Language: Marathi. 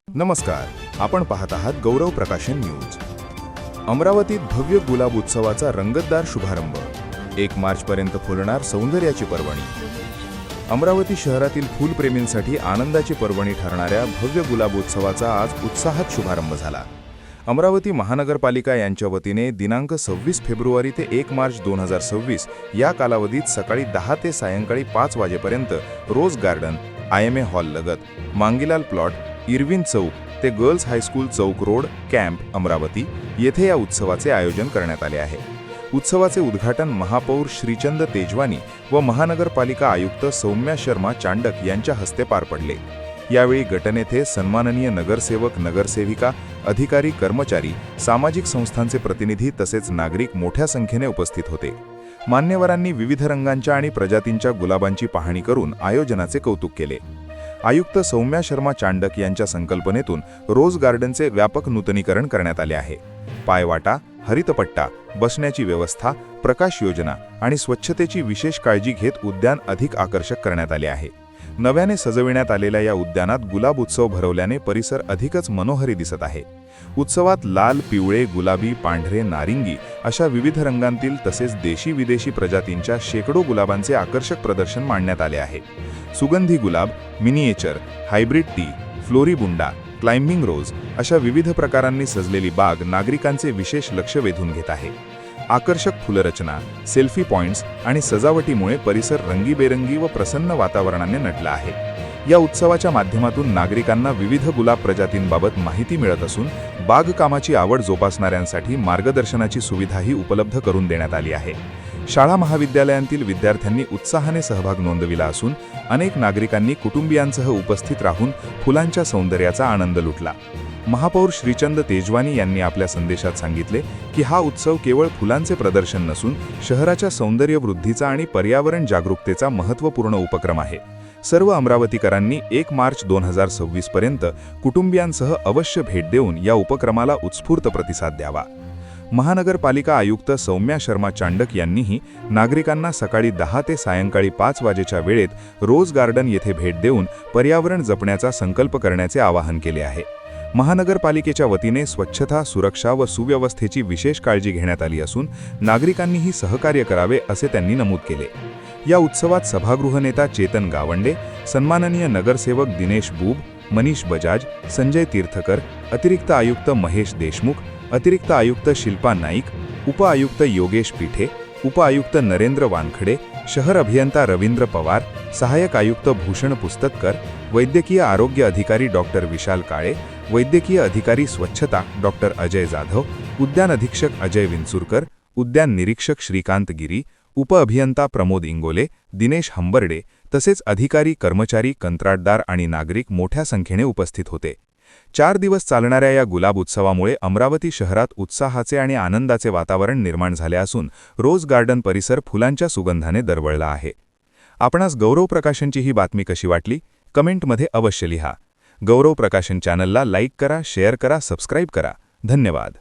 नमस्कार, आपण पाहत आहात गौरव प्रकाशन न्यूज। अमरावतीत भव्य गुलाब उत्सवाचा रंगतदार शुभारंभ। 1 मार्चपर्यंत फुलणार सौंदर्याची पर्वणी। अमरावती शहरातील फुलप्रेमींसाठी आनंदाची पर्वणी ठरणाऱ्या भव्य गुलाब उत्सवाचा आज उत्साहात शुभारंभ झाला। अमरावती महानगरपालिका यांच्या वतीने दिनांक 26 फेब्रुवारी ते 1 मार्च 2026 या कालावधीत सकाळी 10 ते सायंकाळी 5 वाजेपर्यंत रोज गार्डन, IMA हॉल लगत, मांगीलाल प्लॉट, इरविन चौक ते गर्ल्स हायस्कूल चौक रोड कॅम्प अमरावती येथे या उत्सवाचे आयोजन करण्यात आले आहे। उत्सवाचे उद्घाटन महापौर श्रीचंद तेजवानी व महानगरपालिका आयुक्त सौम्या शर्मा चांडक यांच्या हस्ते पार पडले। यावेळी गटनेते, सन्माननीय नगरसेवक, नगरसेविका, अधिकारी, कर्मचारी, सामाजिक संस्थांचे प्रतिनिधी तसेच नागरिक मोठ्या संख्येने उपस्थित होते। मान्यवरांनी विविध रंगांच्या आणि प्रजातींच्या गुलाबांची पाहणी करून आयोजनाचे कौतुक केले। आयुक्त सौम्या शर्मा चांडक यांच्या संकल्पनेतून रोज गार्डनचे व्यापक नूतनीकरण करण्यात आले आहे। पायवाटा, हरितपट्टा, बसण्याची व्यवस्था, प्रकाश योजना आणि स्वच्छतेची विशेष काळजी घेत उद्यान अधिक आकर्षक करण्यात आले आहे। नव्याने सजविण्यात आलेल्या या उद्यानात गुलाब उत्सव भरवल्याने परिसर अधिकच मनोहरी दिसत आहे। उत्सवात लाल, पिवळे, गुलाबी, पांढरे, नारिंगी अशा विविध रंगांतील तसेच देशी विदेशी प्रजातींच्या शेकडो गुलाबांचे आकर्षक प्रदर्शन मांडण्यात आले आहे। सुगंधी गुलाब, miniature, hybrid tea, floribunda, climbing rose अशा विविध प्रकारांनी सजलेली बाग नागरिकांचे विशेष लक्ष वेधून घेत आहे। आकर्षक फुलरचना, सेल्फी पॉइंट्स आणि सजावटीमुळे परिसर रंगीबेरंगी व प्रसन्न वातावरणाने नटला आहे। या उत्सवाच्या माध्यमातून नागरिकांना विविध गुलाब प्रजातींबाबत माहिती मिळत असून बागकामाची आवड जोपासणाऱ्यांसाठी मार्गदर्शनाची सुविधाही उपलब्ध करून देण्यात आली आहे। शाळा महाविद्यालयांतील विद्यार्थ्यांनी उत्साहाने सहभाग नोंदविला असून अनेक नागरिकांनी कुटुंबियांसह उपस्थित राहून फुलांच्या सौंदर्याचा आनंद लुटला। महापौर श्रीचंद तेजवानी यांनी आपल्या संदेशात सांगितले की हा उत्सव केवळ फुलांचे प्रदर्शन नसून शहराच्या सौंदर्य वृद्धीचा आणि पर्यावरण जागरूकतेचा महत्त्वपूर्ण उपक्रम आहे। सर्व अमरावतीकरांनी 1 मार्च 2026 पर्यंत कुटुंबियांसह अवश्य भेट देऊन या उपक्रमाला उत्स्फूर्त प्रतिसाद द्यावा। महानगरपालिका आयुक्त सौम्या शर्मा चांडक यांनीही नागरिकांना सकाळी 10 ते सायंकाळी 5 वाजेच्या वेळेत रोज गार्डन येथे भेट देऊन पर्यावरण जपण्याचा संकल्प करण्याचे आवाहन केले आहे। महानगरपालिकेच्या वतीने स्वच्छता, सुरक्षा व सुव्यवस्थेची विशेष काळजी घेण्यात आली असून नागरिकांनीही सहकार्य करावे असे त्यांनी नमूद केले। या उत्सवात सभागृह नेता चेतन गावंडे, सन्माननीय नगरसेवक दिनेश बूब, मनीष बजाज, संजय तीर्थकर, अतिरिक्त आयुक्त महेश देशमुख, अतिरिक्त आयुक्त शिल्पा नाईक, उपआयुक्त योगेश पीठे, उपआयुक्त नरेंद्र वानखडे, शहर अभियंता रवींद्र पवार, सहाय्यक आयुक्त भूषण पुस्तककर, वैद्यकीय आरोग्य अधिकारी डॉक्टर विशाल काळे, वैद्यकीय अधिकारी स्वच्छता डॉक्टर अजय जाधव, उद्यान अधीक्षक अजय विंचुरकर, उद्यान निरीक्षक श्रीकांत गिरी, उपअभियंता प्रमोद इंगोले, दिनेश हंबर्डे तसेच अधिकारी, कर्मचारी, कंत्राटदार आणि नागरिक मोठ्या संख्येने उपस्थित होते। 4 दिवस चालणाऱ्या या गुलाब उत्सवामुळे अमरावती शहरात उत्साहाचे आणि आनंदाचे वातावरण निर्माण झाले असून रोज गार्डन परिसर फुलांच्या सुगंधाने दरवळला आहे। आपणास गौरव प्रकाशनची ही बातमी कशी वाटली? कमेंटमध्ये अवश्य लिहा। गौरव प्रकाशन चॅनलला लाईक करा, शेअर करा, सबस्क्राईब करा। धन्यवाद।